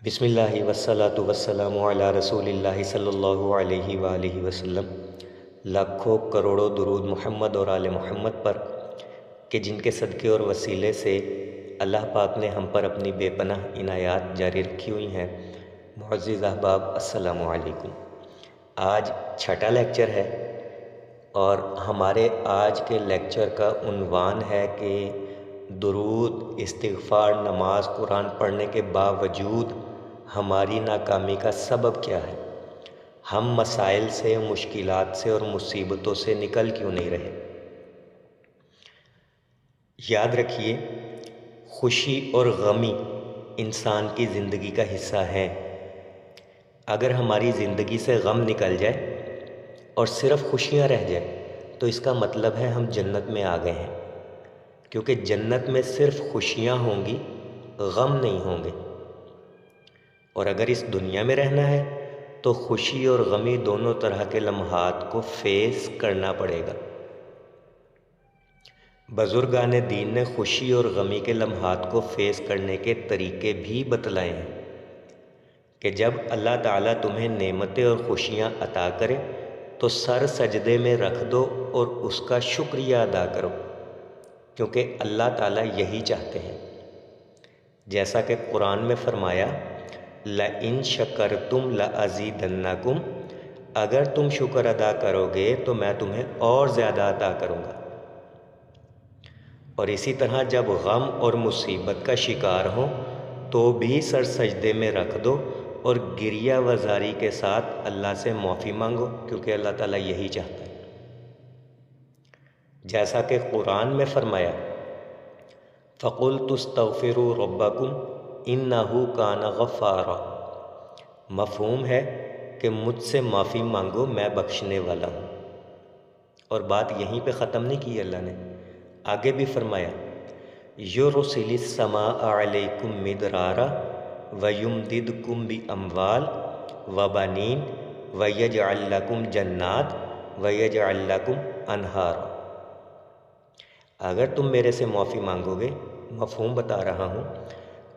بسم اللہ والصلاة والسلام علی رسول اللہ صلی اللہ علیہ وآلہ وسلم۔ لاکھوں کروڑوں درود محمد اور آل محمد پر کہ جن کے صدقے اور وسیلے سے اللہ پاک نے ہم پر اپنی بے پناہ عنایات جاری رکھی ہوئی ہیں۔ معزز احباب، السلام علیکم۔ آج چھٹا لیکچر ہے اور ہمارے آج کے لیکچر کا عنوان ہے کہ درود، استغفار، نماز، قرآن پڑھنے کے باوجود ہماری ناکامی کا سبب کیا ہے؟ ہم مسائل سے، مشکلات سے اور مصیبتوں سے نکل کیوں نہیں رہے؟ یاد رکھیے، خوشی اور غمی انسان کی زندگی کا حصہ ہیں۔ اگر ہماری زندگی سے غم نکل جائے اور صرف خوشیاں رہ جائے تو اس کا مطلب ہے ہم جنت میں آ گئے ہیں، کیونکہ جنت میں صرف خوشیاں ہوں گی، غم نہیں ہوں گے۔ اور اگر اس دنیا میں رہنا ہے تو خوشی اور غمی دونوں طرح کے لمحات کو فیس کرنا پڑے گا۔ بزرگان دین نے خوشی اور غمی کے لمحات کو فیس کرنے کے طریقے بھی بتلائے ہیں کہ جب اللہ تعالیٰ تمہیں نعمتیں اور خوشیاں عطا کرے تو سر سجدے میں رکھ دو اور اس کا شکریہ ادا کرو، کیونکہ اللہ تعالیٰ یہی چاہتے ہیں۔ جیسا کہ قرآن میں فرمایا، لَإِن شَكَرْتُمْ لَأَزِيدَنَّكُمْ، اگر تم شکر ادا کرو گے تو میں تمہیں اور زیادہ عطا کروں گا۔ اور اسی طرح جب غم اور مصیبت کا شکار ہوں تو بھی سر سجدے میں رکھ دو اور گریہ وزاری کے ساتھ اللہ سے معافی مانگو، کیونکہ اللہ تعالیٰ یہی چاہتا ہے۔ جیسا کہ قرآن میں فرمایا، فَقُلْتُ اسْتَغْفِرُوا رَبَّكُمْ إِنَّهُ كَانَ غَفَّارًا، مفہوم ہے کہ مجھ سے معافی مانگو، میں بخشنے والا ہوں۔ اور بات یہیں پہ ختم نہیں کی اللہ نے، آگے بھی فرمایا، يُرْسِلِ السَّمَاءَ عَلَيْكُمْ مِدْرَارًا وَيُمْدِدْكُمْ بِأَمْوَالٍ وَبَنِينَ وَيَجْعَلْ لَكُمْ جَنَّاتٍ وَيَجْعَلْ لَكُمْ أَنْهَارًا۔ اگر تم میرے سے معافی مانگو گے، مفہوم بتا رہا ہوں،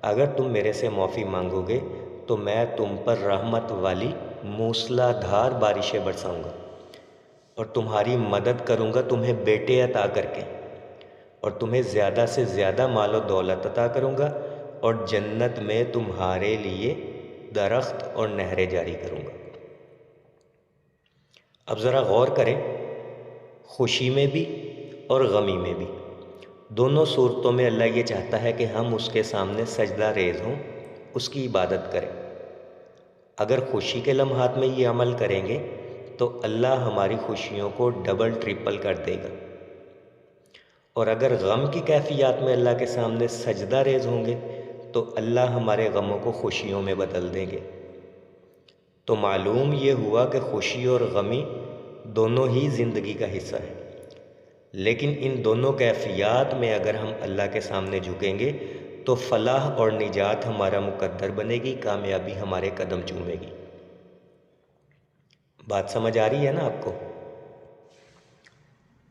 اگر تم میرے سے معافی مانگو گے تو میں تم پر رحمت والی موسلا دھار بارشیں برساؤں گا اور تمہاری مدد کروں گا، تمہیں بیٹے عطا کر کے، اور تمہیں زیادہ سے زیادہ مال و دولت عطا کروں گا، اور جنت میں تمہارے لیے درخت اور نہریں جاری کروں گا۔ اب ذرا غور کریں، خوشی میں بھی اور غمی میں بھی، دونوں صورتوں میں اللہ یہ چاہتا ہے کہ ہم اس کے سامنے سجدہ ریز ہوں، اس کی عبادت کریں۔ اگر خوشی کے لمحات میں یہ عمل کریں گے تو اللہ ہماری خوشیوں کو ڈبل ٹرپل کر دے گا، اور اگر غم کی کیفیات میں اللہ کے سامنے سجدہ ریز ہوں گے تو اللہ ہمارے غموں کو خوشیوں میں بدل دیں گے۔ تو معلوم یہ ہوا کہ خوشی اور غمی دونوں ہی زندگی کا حصہ ہے، لیکن ان دونوں کیفیات میں اگر ہم اللہ کے سامنے جھکیں گے تو فلاح اور نجات ہمارا مقدر بنے گی، کامیابی ہمارے قدم چومے گی۔ بات سمجھ آ رہی ہے نا آپ کو؟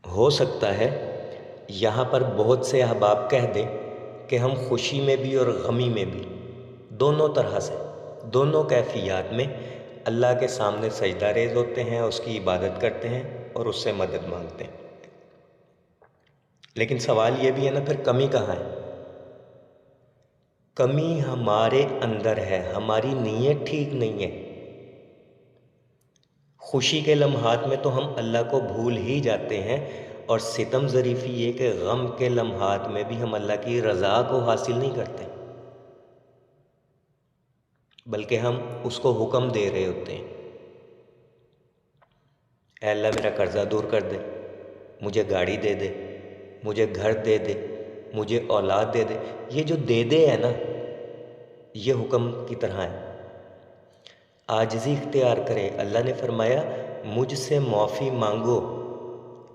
ہو سکتا ہے یہاں پر بہت سے احباب کہہ دیں کہ ہم خوشی میں بھی اور غمی میں بھی، دونوں طرح سے، دونوں کیفیات میں اللہ کے سامنے سجدہ ریز ہوتے ہیں، اس کی عبادت کرتے ہیں اور اس سے مدد مانگتے ہیں۔ لیکن سوال یہ بھی ہے نا، پھر کمی کہاں ہے؟ کمی ہمارے اندر ہے، ہماری نیت ٹھیک نہیں ہے۔ خوشی کے لمحات میں تو ہم اللہ کو بھول ہی جاتے ہیں، اور ستم ظریفی یہ کہ غم کے لمحات میں بھی ہم اللہ کی رضا کو حاصل نہیں کرتے، بلکہ ہم اس کو حکم دے رہے ہوتے ہیں، اے اللہ میرا قرضہ دور کر دے، مجھے گاڑی دے دے، مجھے گھر دے دے، مجھے اولاد دے دے۔ یہ جو دے دے ہے نا، یہ حکم کی طرح ہے۔ عاجزی اختیار کرے۔ اللہ نے فرمایا، مجھ سے معافی مانگو،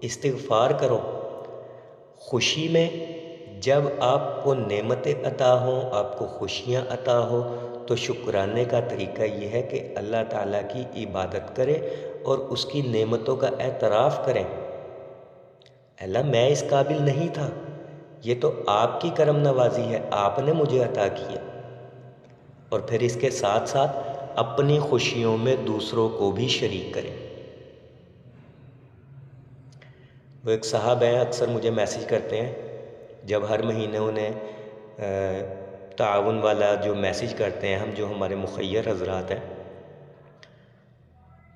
استغفار کرو۔ خوشی میں جب آپ کو نعمتیں عطا ہوں، آپ کو خوشیاں عطا ہو، تو شکرانے کا طریقہ یہ ہے کہ اللہ تعالیٰ کی عبادت کرے اور اس کی نعمتوں کا اعتراف کریں۔ اللہ میں اس قابل نہیں تھا، یہ تو آپ کی کرم نوازی ہے، آپ نے مجھے عطا کیا۔ اور پھر اس کے ساتھ ساتھ اپنی خوشیوں میں دوسروں کو بھی شریک کریں۔ وہ ایک صاحب ہیں، اکثر مجھے میسیج کرتے ہیں، جب ہر مہینے انہیں تعاون والا جو میسیج کرتے ہیں ہم، جو ہمارے مخیر حضرات ہیں،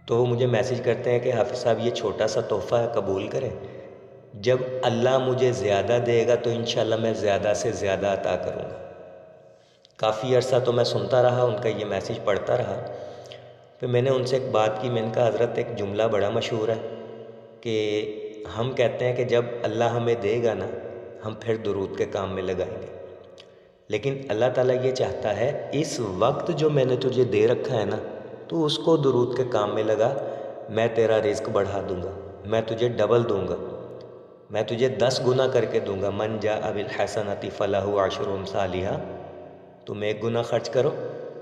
تو وہ مجھے میسیج کرتے ہیں کہ حافظ صاحب یہ چھوٹا سا تحفہ ہے، قبول کریں، جب اللہ مجھے زیادہ دے گا تو انشاءاللہ میں زیادہ سے زیادہ عطا کروں گا۔ کافی عرصہ تو میں سنتا رہا، ان کا یہ میسیج پڑھتا رہا۔ پھر میں نے ان سے ایک بات کی، میں نے کہا حضرت ایک جملہ بڑا مشہور ہے کہ ہم کہتے ہیں کہ جب اللہ ہمیں دے گا نا، ہم پھر درود کے کام میں لگائیں گے، لیکن اللہ تعالیٰ یہ چاہتا ہے اس وقت جو میں نے تجھے دے رکھا ہے نا، تو اس کو درود کے کام میں لگا، میں تیرا رزق بڑھا دوں گا، میں تجھے ڈبل دوں گا، میں تجھے 10 گنا کر کے دوں گا۔ من جاء بالحسنۃ فلہ عشر امثالھا، تم 1 گنا خرچ کرو،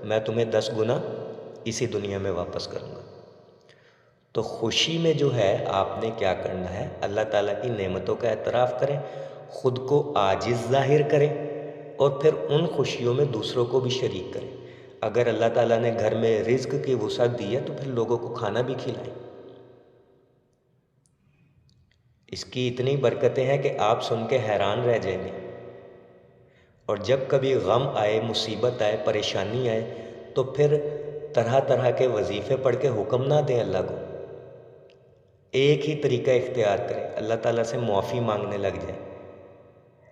میں تمہیں 10 گنا اسی دنیا میں واپس کروں گا۔ تو خوشی میں جو ہے آپ نے کیا کرنا ہے، اللہ تعالیٰ کی نعمتوں کا اعتراف کریں، خود کو عاجز ظاہر کریں، اور پھر ان خوشیوں میں دوسروں کو بھی شریک کریں۔ اگر اللہ تعالیٰ نے گھر میں رزق کی وسعت دی ہے تو پھر لوگوں کو کھانا بھی کھلائیں۔ اس کی اتنی برکتیں ہیں کہ آپ سن کے حیران رہ جائیں گے۔ اور جب کبھی غم آئے، مصیبت آئے، پریشانی آئے، تو پھر طرح طرح کے وظیفے پڑھ کے حکم نہ دیں اللہ کو، ایک ہی طریقہ اختیار کریں، اللہ تعالیٰ سے معافی مانگنے لگ جائیں،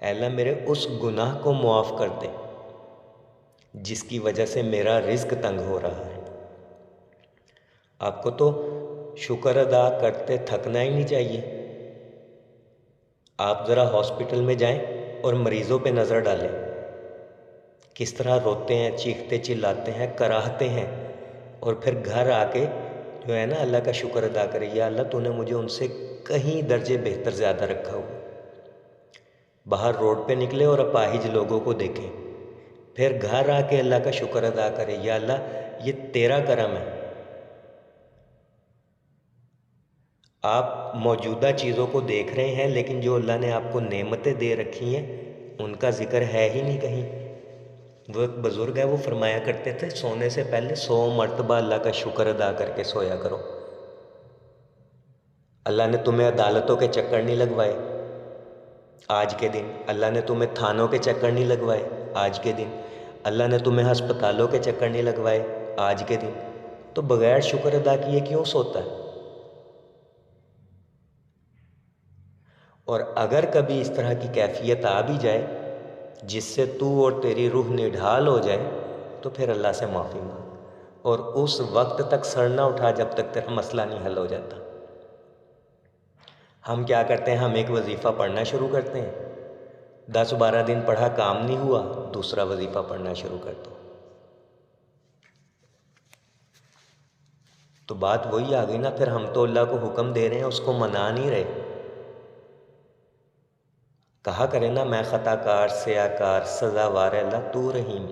اے اللہ میرے اس گناہ کو معاف کر دیں جس کی وجہ سے میرا رزق تنگ ہو رہا ہے۔ آپ کو تو شکر ادا کرتے تھکنا ہی نہیں چاہیے۔ آپ ذرا ہاسپٹل میں جائیں اور مریضوں پہ نظر ڈالیں، کس طرح روتے ہیں، چیختے چلاتے ہیں، کراہتے ہیں، اور پھر گھر آ کے جو ہے نا اللہ کا شکر ادا کرے، یا اللہ تو نے مجھے ان سے کہیں درجے بہتر زیادہ رکھا ہوا۔ باہر روڈ پہ نکلے اور اپاہج لوگوں کو دیکھیں، پھر گھر آ کے اللہ کا شکر ادا کرے، یا اللہ یہ تیرا کرم ہے۔ آپ موجودہ چیزوں کو دیکھ رہے ہیں، لیکن جو اللہ نے آپ کو نعمتیں دے رکھی ہیں ان کا ذکر ہے ہی نہیں کہیں۔ وہ ایک بزرگ ہے، وہ فرمایا کرتے تھے سونے سے پہلے 100 مرتبہ اللہ کا شکر ادا کر کے سویا کرو۔ اللہ نے تمہیں عدالتوں کے چکر نہیں لگوائے آج کے دن، اللہ نے تمہیں تھانوں کے چکر نہیں لگوائے آج کے دن، اللہ نے تمہیں ہسپتالوں کے چکر نہیں لگوائے آج کے دن، تو بغیر شکر ادا کیے کیوں سوتا ہے؟ اور اگر کبھی اس طرح کی کیفیت آ بھی جائے جس سے تو اور تیری روح نڈھال ہو جائے، تو پھر اللہ سے معافی مانگ، اور اس وقت تک سر نہ اٹھا جب تک تیرا مسئلہ نہیں حل ہو جاتا۔ ہم کیا کرتے ہیں، ہم ایک وظیفہ پڑھنا شروع کرتے ہیں، 10-12 دن پڑھا، کام نہیں ہوا، دوسرا وظیفہ پڑھنا شروع کر دو، تو بات وہی آ گئی نا، پھر ہم تو اللہ کو حکم دے رہے ہیں، اس کو منا نہیں رہے۔ کہا کرے نا، میں خطا کار، سیاہ کار، سزاوار ہے اللہ، تو رحیم،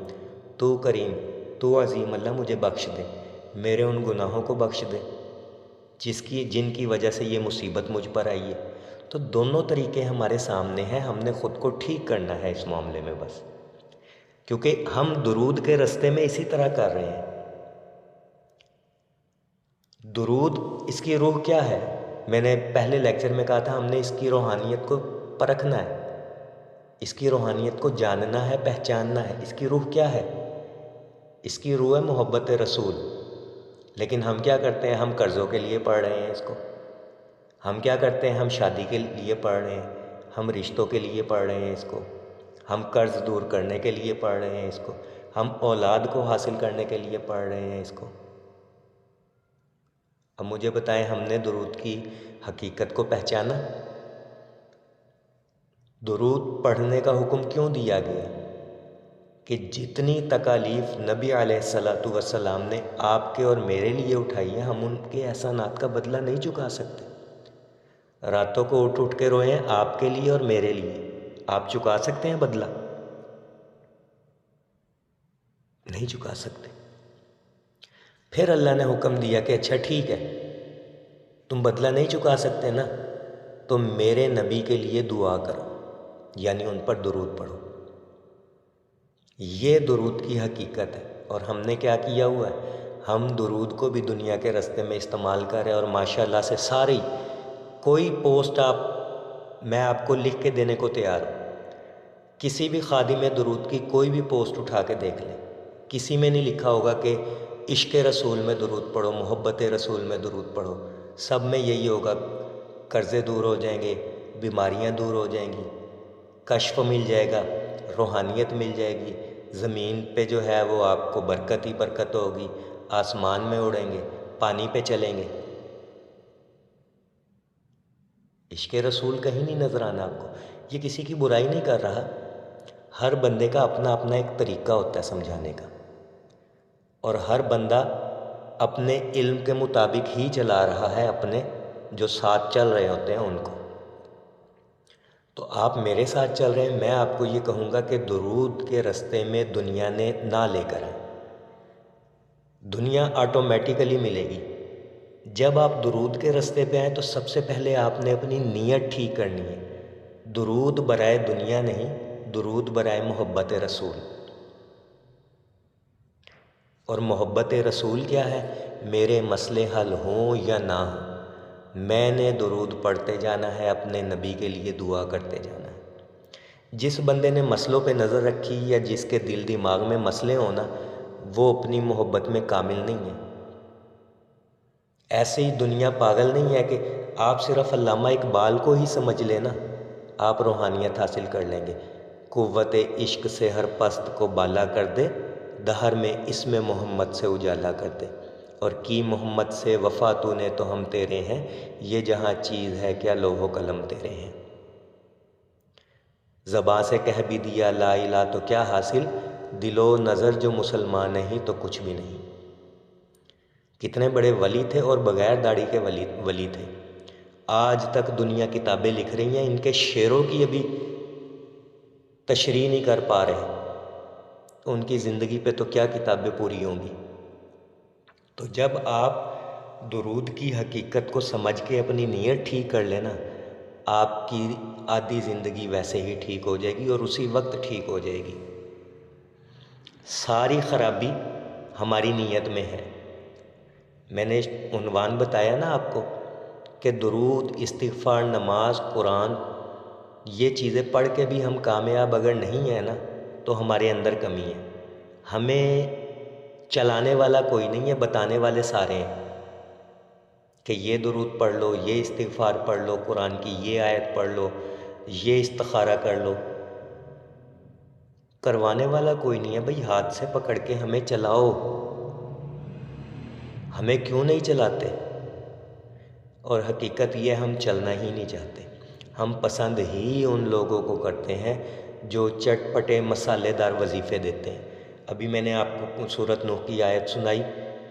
تو کریم، تو عظیم، اللہ مجھے بخش دے، میرے ان گناہوں کو بخش دے جن کی وجہ سے یہ مصیبت مجھ پر آئی ہے۔ تو دونوں طریقے ہمارے سامنے ہیں، ہم نے خود کو ٹھیک کرنا ہے اس معاملے میں بس، کیونکہ ہم درود کے رستے میں اسی طرح کر رہے ہیں۔ درود اس کی روح کیا ہے؟ میں نے پہلے لیکچر میں کہا تھا ہم نے اس کی روحانیت کو پرکھنا ہے، اس کی روحانیت کو جاننا ہے، پہچاننا ہے۔ اس کی روح کیا ہے؟ اس کی روح ہے محبت رسول۔ لیکن ہم کیا کرتے ہیں، ہم قرضوں کے لیے پڑھ رہے ہیں اس کو، ہم کیا کرتے ہیں، ہم شادی کے لیے پڑھ رہے ہیں، ہم رشتوں کے لیے پڑھ رہے ہیں اس کو، ہم قرض دور کرنے کے لیے پڑھ رہے ہیں اس کو، ہم اولاد کو حاصل کرنے کے لیے پڑھ رہے ہیں اس کو۔ اب مجھے بتائیں، ہم نے درود کی حقیقت کو پہچانا؟ درود پڑھنے کا حکم کیوں دیا گیا؟ کہ جتنی تکالیف نبی علیہ السلام نے آپ کے اور میرے لیے اٹھائی ہیں، ہم ان کے احسانات کا بدلہ نہیں چکا سکتے۔ راتوں کو اٹھ اٹھ کے روئے ہیں آپ کے لیے اور میرے لیے، آپ چکا سکتے ہیں بدلہ؟ نہیں چکا سکتے۔ پھر اللہ نے حکم دیا کہ اچھا ٹھیک ہے، تم بدلہ نہیں چکا سکتے نا، تو میرے نبی کے لیے دعا کرو، یعنی ان پر درود پڑھو۔ یہ درود کی حقیقت ہے۔ اور ہم نے کیا کیا ہوا ہے؟ ہم درود کو بھی دنیا کے راستے میں استعمال کر رہے ہیں، اور ماشاءاللہ سے ساری کوئی پوسٹ میں آپ کو لکھ کے دینے کو تیار ہوں، کسی بھی خادم درود کی کوئی بھی پوسٹ اٹھا کے دیکھ لیں، کسی میں نہیں لکھا ہوگا کہ عشق رسول میں درود پڑھو، محبت رسول میں درود پڑھو، سب میں یہی ہوگا قرضے دور ہو جائیں گے، بیماریاں دور ہو جائیں گی، کشف مل جائے گا، روحانیت مل جائے گی، زمین پہ جو ہے وہ آپ کو برکت ہی برکت ہوگی، آسمان میں اڑیں گے، پانی پہ چلیں گے۔ عشق رسول کہیں نہیں نظر آنا آپ کو۔ یہ کسی کی برائی نہیں کر رہا، ہر بندے کا اپنا اپنا ایک طریقہ ہوتا ہے سمجھانے کا، اور ہر بندہ اپنے علم کے مطابق ہی چلا رہا ہے اپنے جو ساتھ چل رہے ہوتے ہیں ان کو۔ تو آپ میرے ساتھ چل رہے ہیں، میں آپ کو یہ کہوں گا کہ درود کے راستے میں دنیا نے نہ لے کر آئیں، دنیا آٹومیٹیکلی ملے گی۔ جب آپ درود کے راستے پہ آئیں تو سب سے پہلے آپ نے اپنی نیت ٹھیک کرنی ہے، درود برائے دنیا نہیں، درود برائے محبت رسول۔ اور محبت رسول کیا ہے؟ میرے مسئلے حل ہوں یا نہ ہوں، میں نے درود پڑھتے جانا ہے، اپنے نبی کے لیے دعا کرتے جانا ہے۔ جس بندے نے مسئلوں پہ نظر رکھی یا جس کے دل دماغ میں مسئلے ہونا، وہ اپنی محبت میں کامل نہیں ہے۔ ایسے ہی دنیا پاگل نہیں ہے کہ آپ صرف علامہ اقبال کو ہی سمجھ لینا، آپ روحانیت حاصل کر لیں گے۔ قوت عشق سے ہر پست کو بالا کر دے، دہر میں اسم محمد سے اجالا کر دے، اور کی محمد سے وفا تو نے تو ہم تیرے ہیں، یہ جہاں چیز ہے کیا لوح و قلم تیرے ہیں۔ زباں سے کہہ بھی دیا لا الہ تو کیا حاصل، دل و نظر جو مسلمان نہیں تو کچھ بھی نہیں۔ کتنے بڑے ولی تھے اور بغیر داڑھی کے ولی تھے، آج تک دنیا کتابیں لکھ رہی ہیں، ان کے شعروں کی ابھی تشریح نہیں کر پا رہے، ان کی زندگی پہ تو کیا کتابیں پوری ہوں گی۔ تو جب آپ درود کی حقیقت کو سمجھ کے اپنی نیت ٹھیک کر لینا، آپ کی آدھی زندگی ویسے ہی ٹھیک ہو جائے گی اور اسی وقت ٹھیک ہو جائے گی۔ ساری خرابی ہماری نیت میں ہے۔ میں نے عنوان بتایا نا آپ کو کہ درود، استغفار، نماز، قرآن، یہ چیزیں پڑھ کے بھی ہم کامیاب اگر نہیں ہیں نا تو ہمارے اندر کمی ہے۔ ہمیں چلانے والا کوئی نہیں ہے، بتانے والے سارے ہیں کہ یہ درود پڑھ لو، یہ استغفار پڑھ لو، قرآن کی یہ آیت پڑھ لو، یہ استخارہ کر لو۔ کروانے والا کوئی نہیں ہے بھئی، ہاتھ سے پکڑ کے ہمیں چلاؤ، ہمیں کیوں نہیں چلاتے؟ اور حقیقت یہ ہم چلنا ہی نہیں چاہتے، ہم پسند ہی ان لوگوں کو کرتے ہیں جو چٹ پٹے مسالے دار وظیفے دیتے ہیں۔ ابھی میں نے آپ کو سورۃ نوح کی آیت سنائی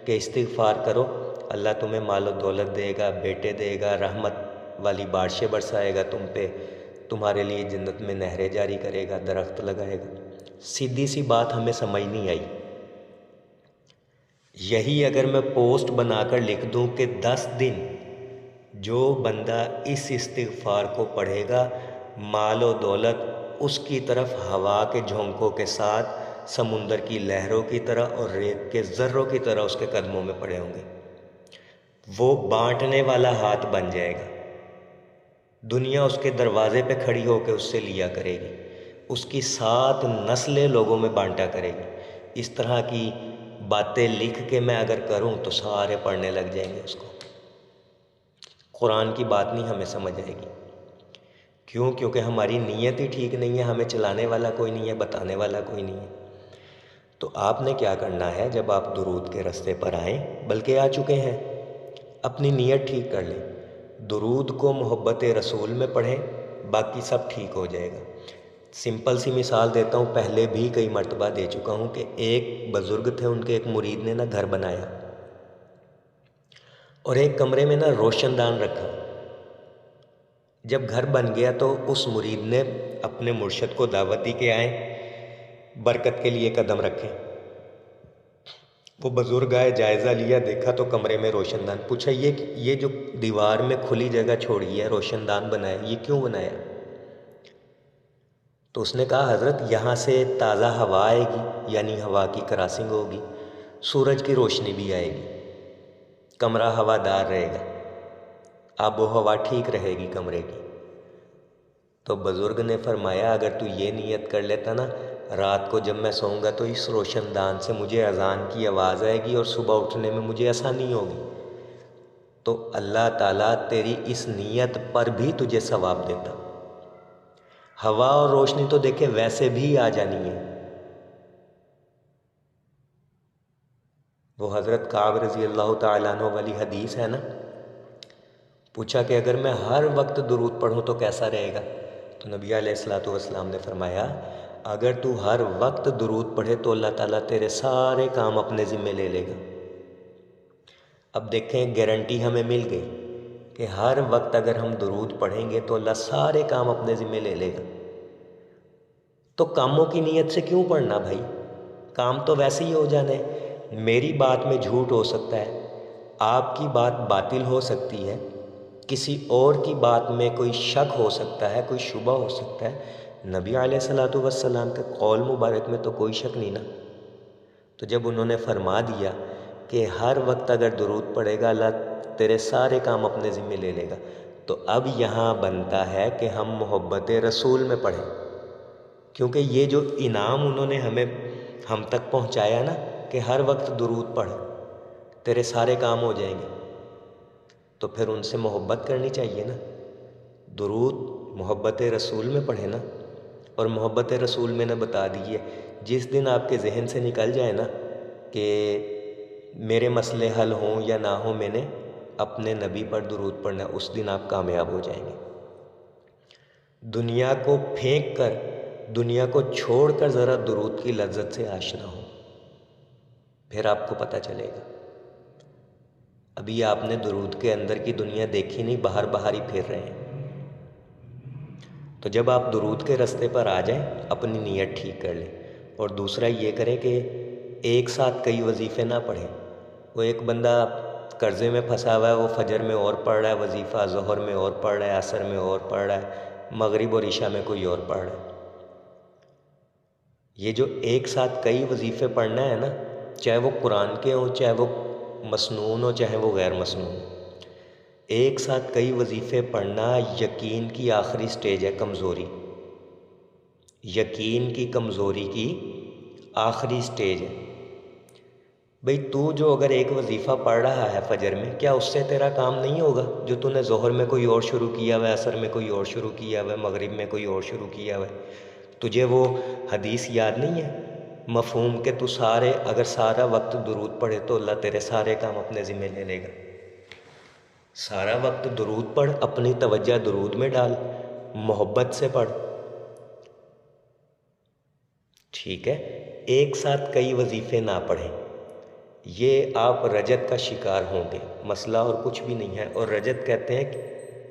کہ استغفار کرو، اللہ تمہیں مال و دولت دے گا، بیٹے دے گا، رحمت والی بارشیں برسائے گا تم پہ، تمہارے لیے جنت میں نہریں جاری کرے گا، درخت لگائے گا۔ سیدھی سی بات ہمیں سمجھ نہیں آئی۔ یہی اگر میں پوسٹ بنا کر لکھ دوں کہ 10 دن جو بندہ اس استغفار کو پڑھے گا، مال و دولت اس کی طرف ہوا کے جھونکوں کے ساتھ، سمندر کی لہروں کی طرح اور ریت کے ذروں کی طرح اس کے قدموں میں پڑے ہوں گے، وہ بانٹنے والا ہاتھ بن جائے گا۔ دنیا اس کے دروازے پہ کھڑی ہو کے اس سے لیا کرے گی، اس کی 7 نسلیں لوگوں میں بانٹا کرے گی۔ اس طرح کی باتیں لکھ کے میں اگر کروں تو سارے پڑھنے لگ جائیں گے اس کو۔ قرآن کی بات نہیں ہمیں سمجھ آئے گی، کیوں؟ کیونکہ ہماری نیت ہی ٹھیک نہیں ہے، ہمیں چلانے والا کوئی نہیں ہے، بتانے والا کوئی نہیں ہے۔ تو آپ نے کیا کرنا ہے جب آپ درود کے راستے پر آئیں، بلکہ آ چکے ہیں، اپنی نیت ٹھیک کر لیں، درود کو محبت رسول میں پڑھیں، باقی سب ٹھیک ہو جائے گا۔ سمپل سی مثال دیتا ہوں، پہلے بھی کئی مرتبہ دے چکا ہوں کہ ایک بزرگ تھے، ان کے ایک مرید نے نا گھر بنایا اور ایک کمرے میں نا روشن دان رکھا۔ جب گھر بن گیا تو اس مرید نے اپنے مرشد کو دعوت دی کہ آئیں، برکت کے لیے قدم رکھیں۔ وہ بزرگ آئے، جائزہ لیا، دیکھا تو کمرے میں روشن دان۔ پوچھا یہ جو دیوار میں کھلی جگہ چھوڑی ہے، روشن دان بنایا، یہ کیوں بنایا؟ تو اس نے کہا حضرت یہاں سے تازہ ہوا آئے گی، یعنی ہوا کی کراسنگ ہوگی، سورج کی روشنی بھی آئے گی، کمرہ ہوادار رہے گا، آب و ہوا ٹھیک رہے گی کمرے کی۔ تو بزرگ نے فرمایا اگر تو یہ نیت کر لیتا نا، رات کو جب میں سوؤں گا تو اس روشن دان سے مجھے اذان کی آواز آئے گی اور صبح اٹھنے میں مجھے آسانی ہوگی، تو اللہ تعالیٰ تیری اس نیت پر بھی تجھے ثواب دیتا۔ ہوا اور روشنی تو دیکھے ویسے بھی آ جانی ہے۔ وہ حضرت کعب رضی اللہ تعالیٰ عنہ والی حدیث ہے نا، پوچھا کہ اگر میں ہر وقت درود پڑھوں تو کیسا رہے گا؟ تو نبی علیہ الصلوۃ والسلام نے فرمایا اگر تو ہر وقت درود پڑھے تو اللہ تعالیٰ تیرے سارے کام اپنے ذمے لے لے گا۔ اب دیکھیں گارنٹی ہمیں مل گئی کہ ہر وقت اگر ہم درود پڑھیں گے تو اللہ سارے کام اپنے ذمے لے لے گا۔ تو کاموں کی نیت سے کیوں پڑھنا بھائی؟ کام تو ویسے ہی ہو جانے۔ میری بات میں جھوٹ ہو سکتا ہے، آپ کی بات باطل ہو سکتی ہے، کسی اور کی بات میں کوئی شک ہو سکتا ہے، کوئی شبہ ہو سکتا ہے، نبی علیہ الصلوۃ والسلام کے قول مبارک میں تو کوئی شک نہیں نا۔ تو جب انہوں نے فرما دیا کہ ہر وقت اگر درود پڑھے گا اللہ تیرے سارے کام اپنے ذمہ لے لے گا، تو اب یہاں بنتا ہے کہ ہم محبت رسول میں پڑھیں، کیونکہ یہ جو انعام انہوں نے ہم تک پہنچایا نا کہ ہر وقت درود پڑھ تیرے سارے کام ہو جائیں گے، تو پھر ان سے محبت کرنی چاہیے نا۔ درود محبت رسول میں پڑھے نا، اور محبت رسول میں نے بتا دی ہے، جس دن آپ کے ذہن سے نکل جائے نا کہ میرے مسئلے حل ہوں یا نہ ہوں، میں نے اپنے نبی پر درود پڑھنا، اس دن آپ کامیاب ہو جائیں گے۔ دنیا کو پھینک کر، دنیا کو چھوڑ کر ذرا درود کی لذت سے آشنا ہو، پھر آپ کو پتہ چلے گا۔ ابھی آپ نے درود کے اندر کی دنیا دیکھی نہیں، باہر باہر ہی پھر رہے ہیں۔ تو جب آپ درود کے رستے پر آ جائیں اپنی نیت ٹھیک کر لیں، اور دوسرا یہ کریں کہ ایک ساتھ کئی وظیفے نہ پڑھیں۔ وہ ایک بندہ قرضے میں پھنسا ہوا ہے، وہ فجر میں اور پڑھ رہا ہے وظیفہ، ظہر میں اور پڑھ رہا ہے، عصر میں اور پڑھ رہا ہے، مغرب اور عشاء میں کوئی اور پڑھ رہا ہے۔ یہ جو ایک ساتھ کئی وظیفے پڑھنا ہے نا، چاہے وہ قرآن کے ہوں، چاہے وہ مسنون ہو، چاہے وہ غیر مسنون ہو، ایک ساتھ کئی وظیفے پڑھنا یقین کی آخری سٹیج ہے، کمزوری، یقین کی کمزوری کی آخری سٹیج ہے۔ بھئی تو جو اگر ایک وظیفہ پڑھ رہا ہے فجر میں، کیا اس سے تیرا کام نہیں ہوگا؟ جو تو نے ظہر میں کوئی اور شروع کیا ہوا ہے، عصر میں کوئی اور شروع کیا ہوا ہے، مغرب میں کوئی اور شروع کیا ہوا ہے، تجھے وہ حدیث یاد نہیں ہے مفہوم کہ تو اگر سارا وقت درود پڑھے تو اللہ تیرے سارے کام اپنے ذمہ لے لے گا۔ سارا وقت درود پڑھ، اپنی توجہ درود میں ڈال، محبت سے پڑھ، ٹھیک ہے؟ ایک ساتھ کئی وظیفے نہ پڑھیں، یہ آپ رجت کا شکار ہوں گے، مسئلہ اور کچھ بھی نہیں ہے۔ اور رجت کہتے ہیں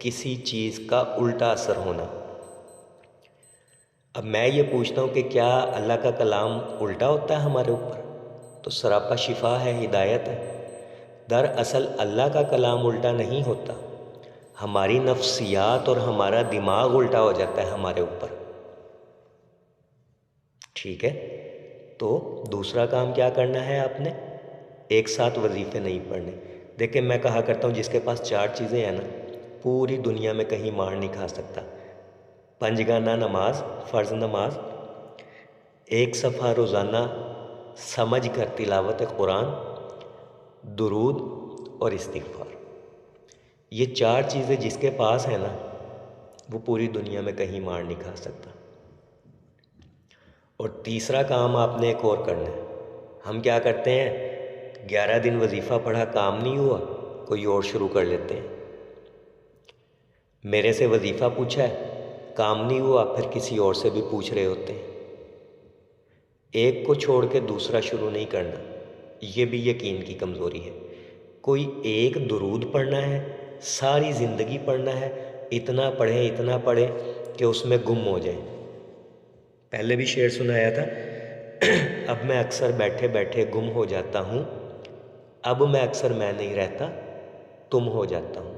کسی چیز کا الٹا اثر ہونا۔ اب میں یہ پوچھتا ہوں کہ کیا اللہ کا کلام الٹا ہوتا ہے ہمارے اوپر؟ تو سراپا شفا ہے، ہدایت ہے۔ دراصل اللہ کا کلام الٹا نہیں ہوتا، ہماری نفسیات اور ہمارا دماغ الٹا ہو جاتا ہے ہمارے اوپر، ٹھیک ہے؟ تو دوسرا کام کیا کرنا ہے آپ نے؟ ایک ساتھ وظیفے نہیں پڑھنے۔ دیکھیں میں کہا کرتا ہوں جس کے پاس 4 چیزیں ہیں نا، پوری دنیا میں کہیں مار نہیں کھا سکتا۔ 5 گانا نماز، فرض نماز، 1 صفحہ روزانہ سمجھ کر تلاوت قرآن، درود اور استغفار، یہ 4 چیزیں جس کے پاس ہیں نا، وہ پوری دنیا میں کہیں مار نہیں کھا سکتا۔ اور تیسرا کام آپ نے ایک اور کرنا ہے۔ ہم کیا کرتے ہیں، 11 دن وظیفہ پڑھا، کام نہیں ہوا، کوئی اور شروع کر لیتے ہیں۔ میرے سے وظیفہ پوچھا ہے، کام نہیں ہوا، پھر کسی اور سے بھی پوچھ رہے ہوتے ہیں۔ ایک کو چھوڑ کے دوسرا شروع نہیں کرنا، یہ بھی یقین کی کمزوری ہے۔ کوئی ایک درود پڑھنا ہے، ساری زندگی پڑھنا ہے، اتنا پڑھیں کہ اس میں گم ہو جائیں۔ پہلے بھی شعر سنایا تھا، اب میں اکثر بیٹھے بیٹھے گم ہو جاتا ہوں، اب میں اکثر میں نہیں رہتا، تم ہو جاتا ہوں۔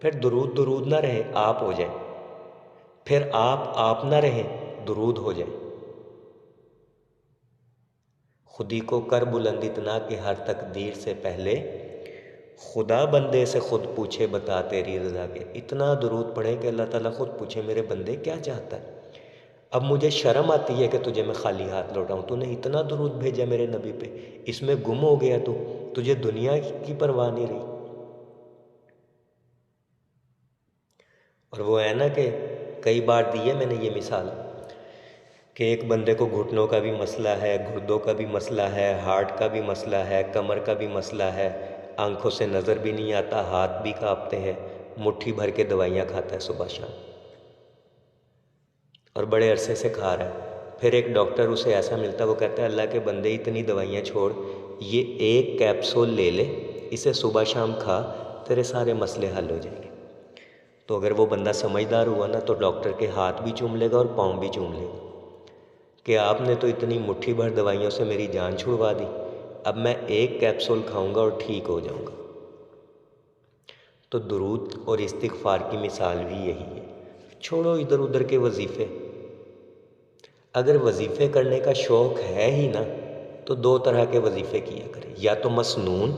پھر درود نہ رہے، آپ ہو جائے، پھر آپ نہ رہیں، درود ہو جائے۔ خودی کو کر بلند اتنا کہ ہر تقدیر سے پہلے خدا بندے سے خود پوچھے بتا تیری رضا کے۔ اتنا درود پڑھے کہ اللہ تعالیٰ خود پوچھے میرے بندے کیا چاہتا ہے۔ اب مجھے شرم آتی ہے کہ تجھے میں خالی ہاتھ لوٹاؤں، تو نے اتنا درود بھیجا میرے نبی پہ، اس میں گم ہو گیا تو تجھے دنیا کی پرواہ نہیں رہی۔ اور وہ ہے نا کہ کئی بار دی ہے میں نے یہ مثال کہ ایک بندے کو گھٹنوں کا بھی مسئلہ ہے، گردوں کا بھی مسئلہ ہے، ہارٹ کا بھی مسئلہ ہے، کمر کا بھی مسئلہ ہے، آنکھوں سے نظر بھی نہیں آتا، ہاتھ بھی کانپتے ہیں، مٹھی بھر کے دوائیاں کھاتا ہے صبح شام اور بڑے عرصے سے کھا رہا ہے۔ پھر ایک ڈاکٹر اسے ایسا ملتا ہے، وہ کہتا ہے اللہ کے بندے اتنی دوائیاں چھوڑ، یہ ایک کیپسول لے لے، اسے صبح شام کھا، تیرے سارے مسئلے حل ہو جائیں گے۔ تو اگر وہ بندہ سمجھدار ہوا نا تو ڈاکٹر کے ہاتھ بھی چوم لے گا اور پاؤں بھی چوم لے گا کہ آپ نے تو اتنی مٹھی بھر دوائیوں سے میری جان چھڑوا دی، اب میں ایک کیپسول کھاؤں گا اور ٹھیک ہو جاؤں گا۔ تو درود اور استغفار کی مثال بھی یہی ہے۔ چھوڑو ادھر ادھر کے وظیفے، اگر وظیفے کرنے کا شوق ہے ہی نا تو دو طرح کے وظیفے کیا کریں، یا تو مسنون،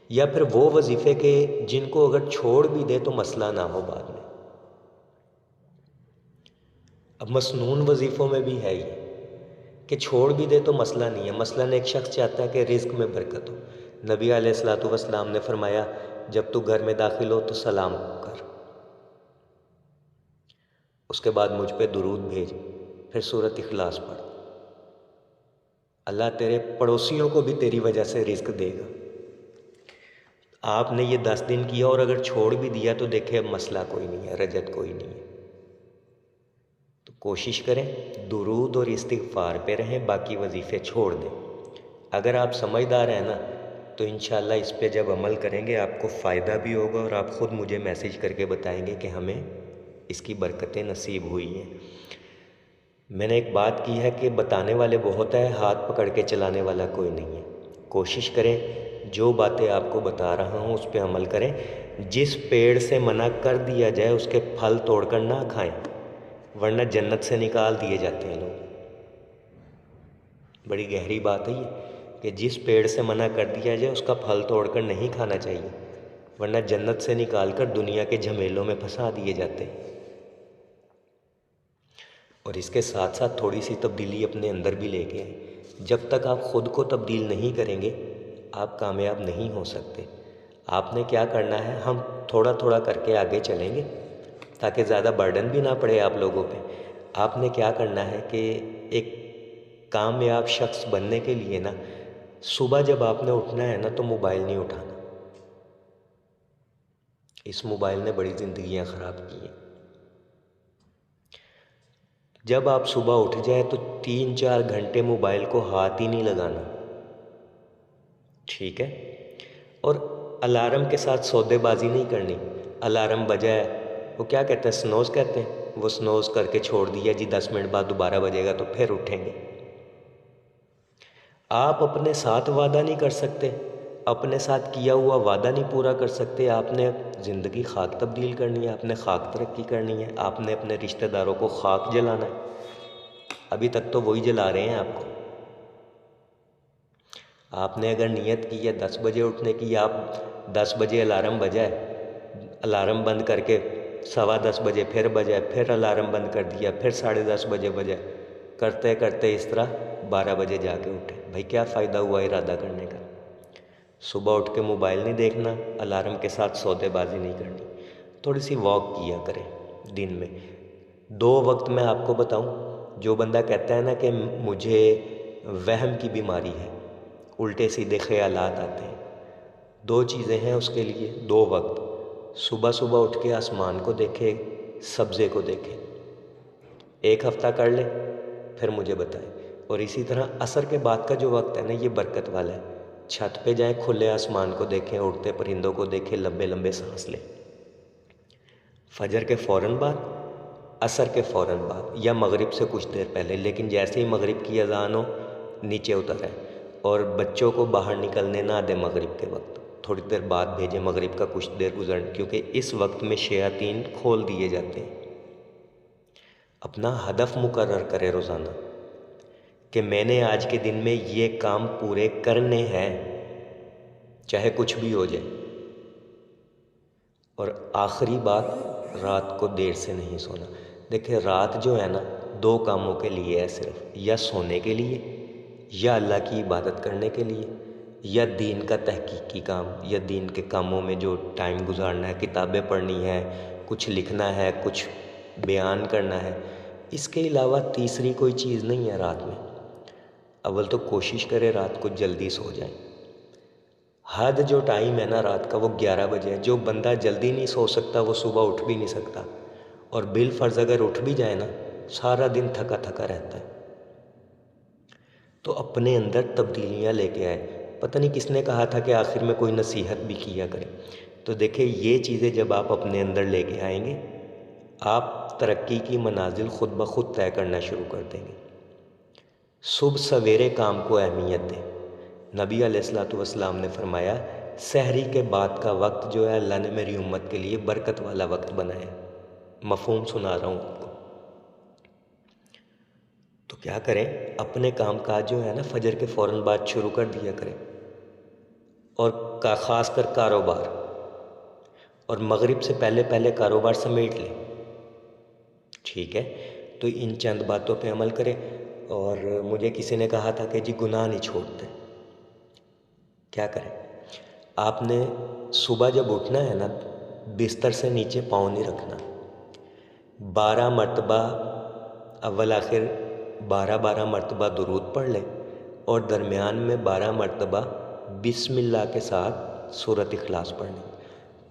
یا پھر وہ وظیفے کے جن کو اگر چھوڑ بھی دے تو مسئلہ نہ ہو بعد میں۔ اب مسنون وظیفوں میں بھی ہے یہ کہ چھوڑ بھی دے تو مسئلہ نہیں ہے۔ مثلاً ایک شخص چاہتا ہے کہ رزق میں برکت ہو، نبی علیہ الصلوۃ والسلام نے فرمایا جب تو گھر میں داخل ہو تو سلام کر، اس کے بعد مجھ پہ درود بھیج، پھر سورۃ اخلاص پڑھ، اللہ تیرے پڑوسیوں کو بھی تیری وجہ سے رزق دے گا۔ آپ نے یہ 10 دن کیا اور اگر چھوڑ بھی دیا تو دیکھیں اب مسئلہ کوئی نہیں ہے، رجت کوئی نہیں ہے۔ تو کوشش کریں درود اور استغفار پہ رہیں، باقی وظیفے چھوڑ دیں۔ اگر آپ سمجھدار ہیں نا تو انشاءاللہ اس پہ جب عمل کریں گے آپ کو فائدہ بھی ہوگا اور آپ خود مجھے میسیج کر کے بتائیں گے کہ ہمیں اس کی برکتیں نصیب ہوئی ہیں۔ میں نے ایک بات کی ہے کہ بتانے والے بہت ہیں، ہاتھ پکڑ کے چلانے والا کوئی نہیں ہے۔ کوشش کریں جو باتیں آپ کو بتا رہا ہوں اس پہ عمل کریں۔ جس پیڑ سے منع کر دیا جائے اس کے پھل توڑ کر نہ کھائیں، ورنہ جنت سے نکال دیے جاتے ہیں لوگ۔ بڑی گہری بات ہے یہ کہ جس پیڑ سے منع کر دیا جائے اس کا پھل توڑ کر نہیں کھانا چاہیے، ورنہ جنت سے نکال کر دنیا کے جھمیلوں میں پھنسا دیے جاتے ہیں۔ اور اس کے ساتھ ساتھ تھوڑی سی تبدیلی اپنے اندر بھی لے کے آئیں۔ جب تک آپ خود کو تبدیل نہیں کریں گے آپ کامیاب نہیں ہو سکتے۔ آپ نے کیا کرنا ہے، ہم تھوڑا تھوڑا کر کے آگے چلیں گے تاکہ زیادہ برڈن بھی نہ پڑے آپ لوگوں پہ۔ آپ نے کیا کرنا ہے کہ ایک کامیاب شخص بننے کے لیے نا صبح جب آپ نے اٹھنا ہے نا تو موبائل نہیں اٹھانا۔ اس موبائل نے بڑی زندگیاں خراب کی ہیں۔ جب آپ صبح اٹھ جائیں تو 3-4 گھنٹے موبائل کو ہاتھ ہی نہیں لگانا، ٹھیک ہے؟ اور الارم کے ساتھ سودے بازی نہیں کرنی۔ الارم بجا ہے، وہ کیا کہتے ہیں، سنوز کہتے ہیں، وہ سنوز کر کے چھوڑ دیا جی 10 منٹ بعد دوبارہ بجے گا تو پھر اٹھیں گے۔ آپ اپنے ساتھ وعدہ نہیں کر سکتے، اپنے ساتھ کیا ہوا وعدہ نہیں پورا کر سکتے۔ آپ نے زندگی خاک تبدیل کرنی ہے، آپ نے خاک ترقی کرنی ہے، آپ نے اپنے رشتہ داروں کو خاک جلانا ہے۔ ابھی تک تو وہی جلا رہے ہیں آپ کو۔ آپ نے اگر نیت کی ہے 10 بجے اٹھنے کی، آپ 10 بجے الارم بجا ہے، الارم بند کر کے 10:15 بجے پھر بجا، پھر الارم بند کر دیا، پھر 10:30 بجے بجا، کرتے کرتے اس طرح 12 بجے جا کے اٹھے، بھائی کیا فائدہ ہوا ارادہ کرنے کا؟ صبح اٹھ کے موبائل نہیں دیکھنا، الارم کے ساتھ سودے بازی نہیں کرنی، تھوڑی سی واک کیا کریں دن میں 2 وقت۔ میں آپ کو بتاؤں، جو بندہ کہتا ہے نا کہ مجھے وہم کی بیماری ہے، الٹے سیدھے خیالات آتے ہیں، 2 چیزیں ہیں اس کے لیے، 2 وقت۔ صبح صبح اٹھ کے آسمان کو دیکھے، سبزے کو دیکھے، 1 ہفتہ کر لے پھر مجھے بتائیں۔ اور اسی طرح عصر کے بعد کا جو وقت ہے نا یہ برکت والا ہے، چھت پہ جائیں، کھلے آسمان کو دیکھیں، اڑتے پرندوں کو دیکھیں، لمبے لمبے سانس لیں۔ فجر کے فوراً بعد، عصر کے فوراً بعد، یا مغرب سے کچھ دیر پہلے، لیکن جیسے ہی مغرب کی اذان ہو نیچے اتر آئے، اور بچوں کو باہر نکلنے نہ دیں مغرب کے وقت، تھوڑی دیر بعد بھیجیں، مغرب کا کچھ دیر گزرنے، کیونکہ اس وقت میں شیاطین کھول دیے جاتے ہیں۔ اپنا ہدف مقرر کرے روزانہ کہ میں نے آج کے دن میں یہ کام پورے کرنے ہیں، چاہے کچھ بھی ہو جائے۔ اور آخری بات، رات کو دیر سے نہیں سونا۔ دیکھیں رات جو ہے نا 2 کاموں کے لیے ہے صرف، یا سونے کے لیے یا اللہ کی عبادت کرنے کے لیے، یا دین کا تحقیقی کام، یا دین کے کاموں میں جو ٹائم گزارنا ہے، کتابیں پڑھنی ہے، کچھ لکھنا ہے، کچھ بیان کرنا ہے۔ اس کے علاوہ تیسری کوئی چیز نہیں ہے رات میں۔ اول تو کوشش کرے رات کو جلدی سو جائیں۔ حد جو ٹائم ہے نا رات کا وہ 11 بجے ہے۔ جو بندہ جلدی نہیں سو سکتا وہ صبح اٹھ بھی نہیں سکتا، اور بالفرض اگر اٹھ بھی جائے نا سارا دن تھکا تھکا رہتا ہے۔ تو اپنے اندر تبدیلیاں لے کے آئے۔ پتہ نہیں کس نے کہا تھا کہ آخر میں کوئی نصیحت بھی کیا کرے۔ تو دیکھیں یہ چیزیں جب آپ اپنے اندر لے کے آئیں گے، آپ ترقی کی منازل خود بخود طے کرنا شروع کر دیں گے۔ صبح سویرے کام کو اہمیت دیں۔ نبی علیہ الصلوۃ والسلام نے فرمایا سحری کے بعد کا وقت جو ہے اللہ نے میری امت کے لیے برکت والا وقت بنایا۔ مفہوم سنا رہا ہوں آپ کو۔ تو کیا کریں، اپنے کام کاج جو ہے نا فجر کے فوراً بعد شروع کر دیا کریں، اور خاص کر کاروبار، اور مغرب سے پہلے پہلے کاروبار سمیٹ لیں۔ ٹھیک ہے، تو ان چند باتوں پہ عمل کریں۔ اور مجھے کسی نے کہا تھا کہ جی گناہ نہیں چھوڑتے، کیا کریں؟ آپ نے صبح جب اٹھنا ہے نا بستر سے نیچے پاؤں نہیں رکھنا۔ 12 مرتبہ اول آخر 12 مرتبہ درود پڑھ لیں، اور درمیان میں 12 مرتبہ بسم اللہ کے ساتھ سورۃ اخلاص پڑھ لیں۔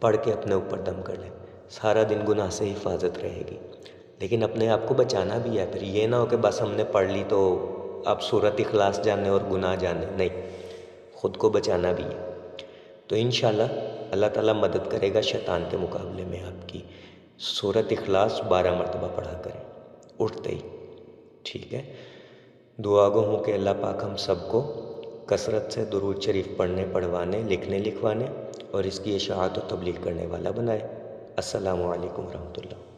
پڑھ کے اپنے اوپر دم کر لیں، سارا دن گناہ سے حفاظت رہے گی۔ لیکن اپنے آپ کو بچانا بھی ہے، پھر یہ نہ ہو کہ بس ہم نے پڑھ لی تو اب سورۃ اخلاص جانے اور گناہ جانے، نہیں، خود کو بچانا بھی ہے۔ تو انشاءاللہ اللہ تعالیٰ مدد کرے گا شیطان کے مقابلے میں آپ کی۔ سورۃ اخلاص 12 مرتبہ پڑھا کریں اٹھتے ہی، ٹھیک ہے؟ دعا گو ہوں کہ اللہ پاک ہم سب کو کثرت سے درود شریف پڑھنے، پڑھوانے، لکھنے، لکھوانے اور اس کی اشاعت و تبلیغ کرنے والا بنائے۔ السلام علیکم ورحمۃ اللہ۔